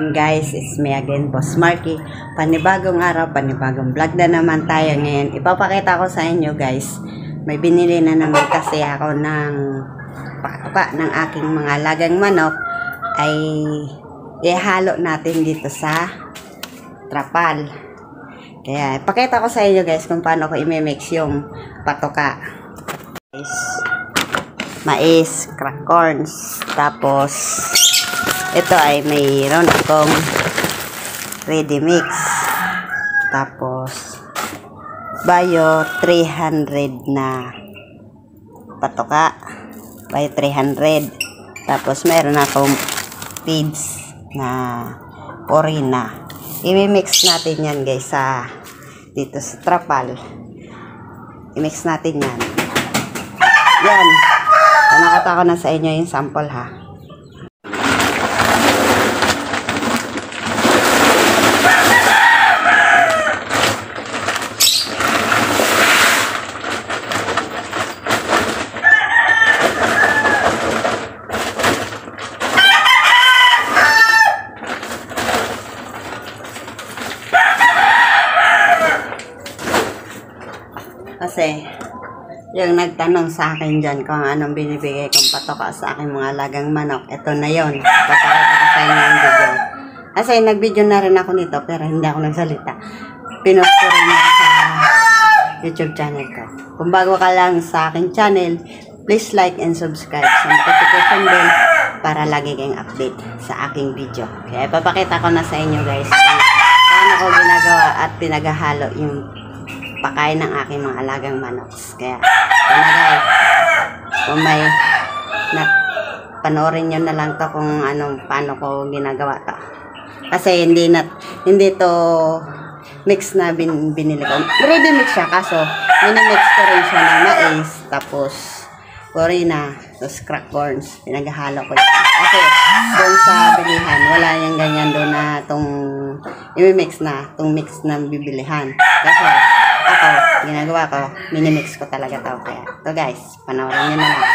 morning guys, it's me again, Boss Marky. Panibagong araw, panibagong vlog na naman tayo ngayon. Ipapakita ko sa inyo guys, may binili na naman kasi ako ng patuka ng aking mga alagang manok. Ay ihalo natin dito sa trapal. Kaya ipakita ko sa inyo guys kung paano ko i-mix yung patuka. Mais, crack corns, tapos ito ay mayroon akong ready mix. Tapos Bayo 300 na patoka. Bayo 300. Tapos meron akong feeds na Purina. I-mix natin yan guys sa dito sa trapal. I-mix natin yan. Yan. Nakita ko na sa inyo yung sample ha. Kasi, yung nagtanong sa akin dyan kung anong binibigay kong patoka sa aking mga alagang manok, ito na yon. Papakita ko sa inyo yung video. Kasi nag-video na rin ako nito, pero hindi ako nagsalita. Pinost ko rin sa YouTube channel ko. Kung bago ka lang sa aking channel, please like and subscribe sa notification bell para lagi kayong update sa aking video. Kaya papakita ko na sa inyo guys kung paano ko ginagawa at pinaghahalo yung pakain ng aking mga alagang manok. Kaya, na guys, kung may panoorin nyo na lang to kung paano ko ginagawa to. Kasi hindi to mix na binili ko. Ready mix siya, kaso minimix ko rin siya ng mais, tapos Purina, tapos crack corns. Pinaghahalo ko yun. Kasi doon sa bilihan, wala yung ganyan doon na itong i-mix na, itong mix na bibilihan. Kasi ako, ginagawa ko, minimix ko talaga to. Kaya, ito guys, panoorin nyo na lang.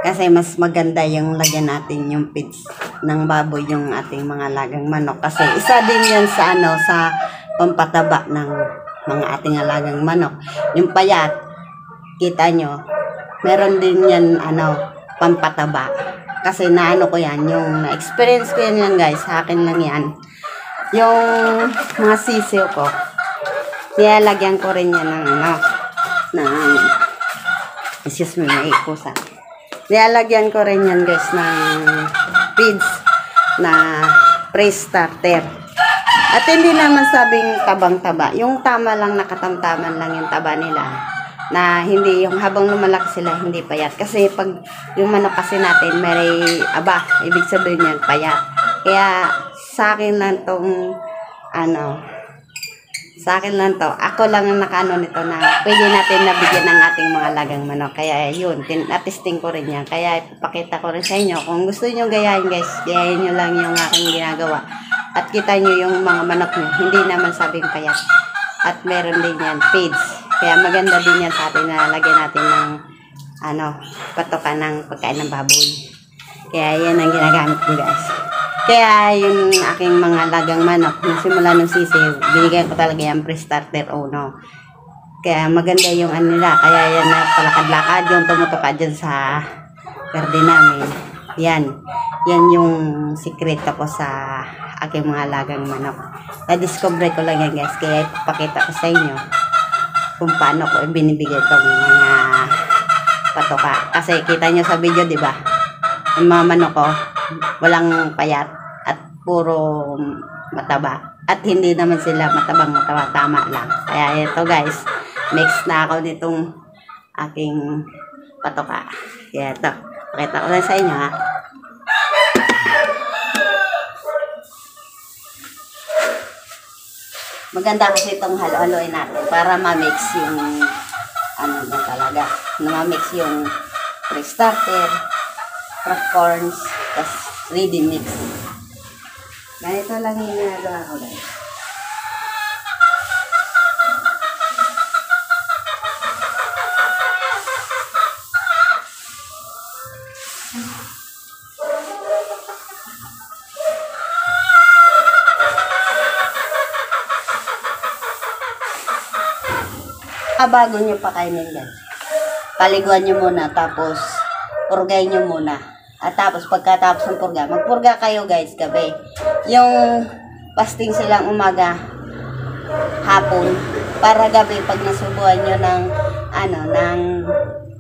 Kasi mas maganda yung lagyan natin yung feeds ng baboy yung ating mga alagang manok. Kasi isa din yan sa sa pampataba ng mga ating alagang manok. Yung payat, kita nyo, meron din yan pampataba. Kasi naano ko yan, yung na-experience ko yan guys, sa akin lang yan. Yung mga sisiw ko, nilalagyan ko rin yan excuse me, may ikusa. Nilalagyan ko rin yan guys ng feeds na pre-starter. At hindi naman sabing tabang-taba. Yung tama lang, nakatamtaman lang yung taba nila. Na hindi, yung habang lumalaki sila, hindi payat. Kasi pag yung manok kasi natin, may ibig sabihin yan, payat. Kaya sa akin lang tong, sa akin lang to. Ako lang ang nakaano nito na pwede natin nabigyan ng ating mga alagang manok. Kaya yun, natesting ko rin yan. Kaya ipapakita ko rin sa inyo. Kung gusto nyo gayahin guys, gayahin nyo lang yung aking ginagawa. At kita nyo yung mga manok nyo. Hindi naman sabing payat. At meron din yan, feeds. Kaya maganda din yan sa atin na lagyan natin ng patokan ng pagkain ng baboy. Kaya yan ang ginagamit ko guys. Kaya yung aking mga alagang manok, simula nung sisiw, binigyan ko talaga yung pre-starter Kaya maganda yung nila. Kaya yan na palakad-lakad yung tumutuka dyan sa garden namin. Yan yung sikreto ko sa aking mga alagang manok. Na-discover ko lang yan guys. Kaya ipapakita ko sa inyo kung paano ko binibigay itong mga patoka. Kasi kita nyo sa video, di ba? Yung mga manok ko, walang payat at puro mataba. At hindi naman sila matabang-mataba. Tama lang. Kaya ito guys, mix na ako nitong aking patoka. Kaya ito, pakita ko lang sa inyo ha. Maganda kasi itong halo-haloin natin para ma-mix yung na talaga. Ma-mix yung pre-starter, cracked corns, tas ready mix. Ganito lang yung ginagawa ko guys. Bago nyo pakainin guys, paliguan nyo muna, tapos purgay nyo muna. At tapos pagkatapos ng purga, magpurga kayo guys gabi. Yung fasting silang umaga, hapon, para gabi pag nasubuhan nyo ng ng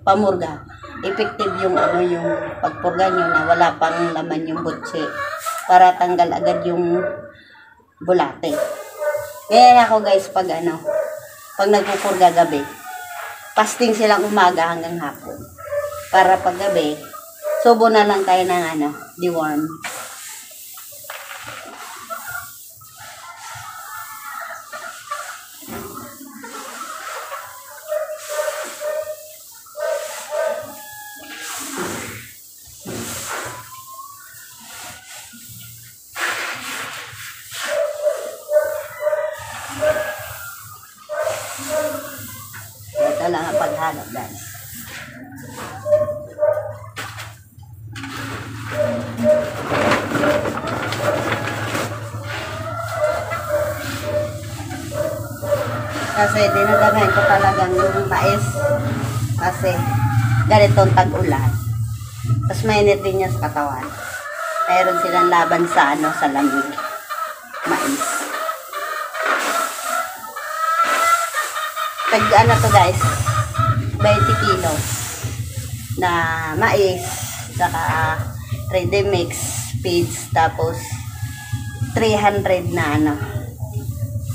pamurga, effective yung yung pagpurga nyo na wala pang laman yung butsi, para tanggal agad yung bulate. Kaya ako guys pag pag nagpupurga gabi, fasting silang umaga hanggang hapon. Para pag gabi, subo na lang tayo ng deworm. Ito lang ang paghalo guys. Kasi dinadamahin ko talagang yung mais. Kasi ganitong tag-ulan. Tapos mainit din niya sa katawan. Mayroon silang laban sa sa lamig. Mais. Tag to guys, 20 kilos na mais, saka ready mix feeds, tapos 300 na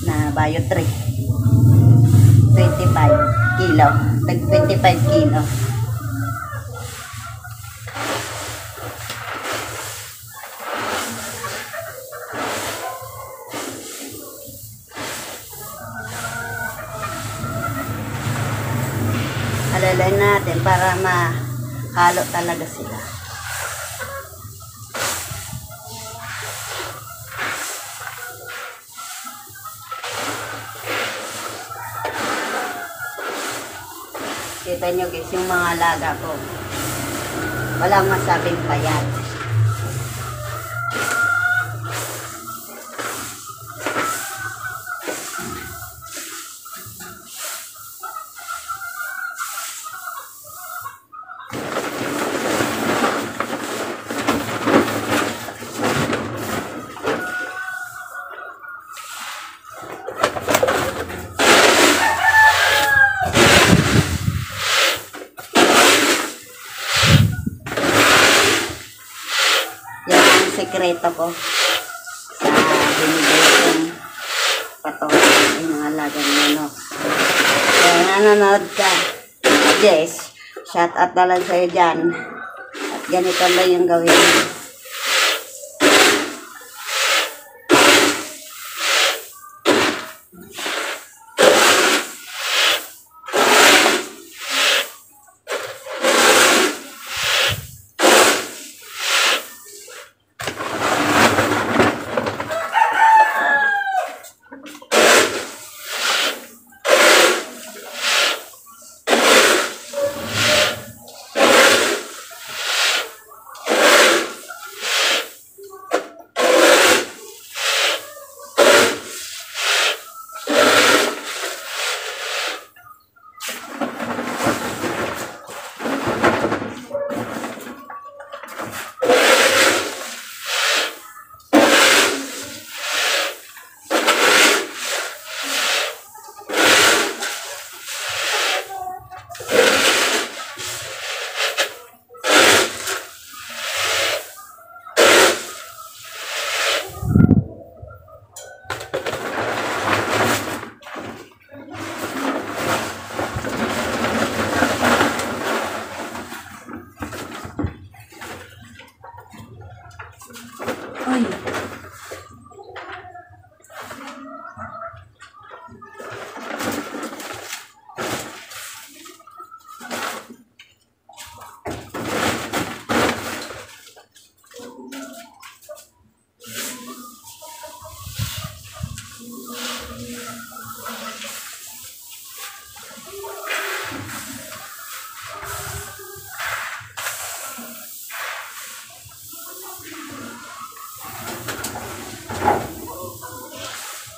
na bio 3, 25 kilo, tag 25 kilo. Alalain natin para mahalo talaga sila. Kita nyo guys yung mga alaga ko. Walang masabing payat. Sekreto ko sa binigay kong patok ay mga alagang manok. Kaya nanonood ka, yes, shout out na lang sa'yo dyan. At ganito lang yung gawin mo. Ay.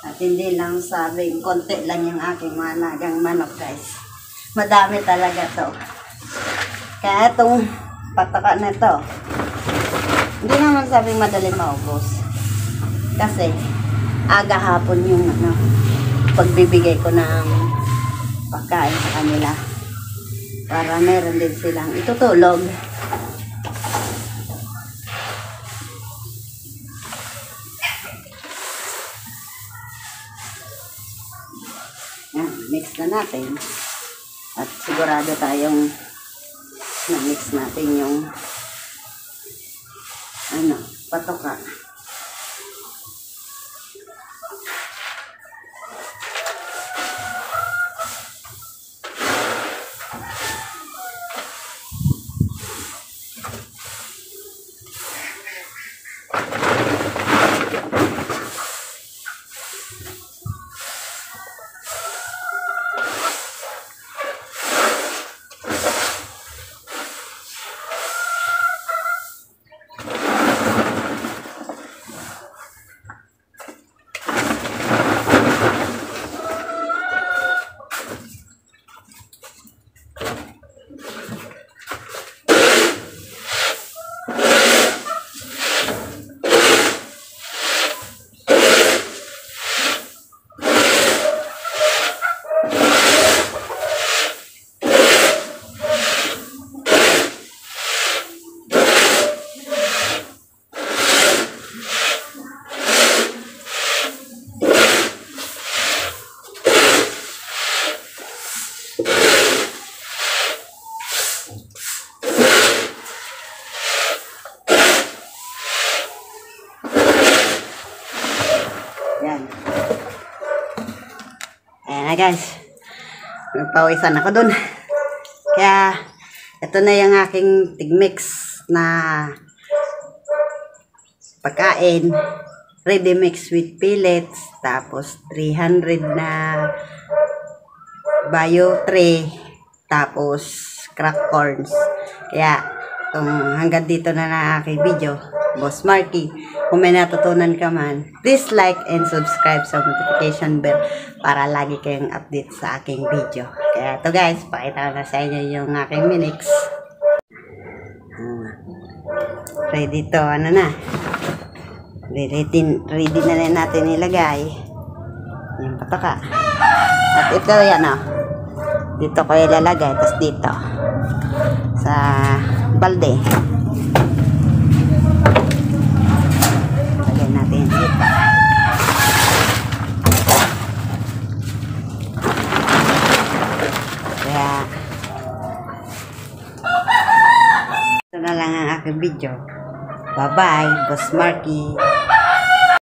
At hindi lang sabing konti lang yung aking mga alagang manok, guys. Madami talaga to. Kaya itong pataka na to, hindi naman sabing madali maubos. Kasi aga hapon yung pagbibigay ko ng pagkain sa kanila. Para meron din silang itutulog. Yan, mix na natin. At sigurado tayong na-mix natin yung patoka. Yan. Ayan na, guys. Nagpawisan ako dun. Kaya, ito na yung aking tigmix na pagkain. Ready mix with pellets. Tapos, 300 na bio tray. Tapos, crack corns. Kaya, hanggang dito na na aking video. Boss Marky, kung may natutunan ka man, please like and subscribe sa notification bell para lagi kayong update sa aking video. Kaya ito guys, pakita ko na sa inyo yung aking minix. Ready to, ano na. Ready na rin natin ilagay yung patoka. At ito yan dito ko ilalagay, tapos dito sa balde lagay natin dito. Kaya ito na lang ang aking video. Bye bye, Boss Marky.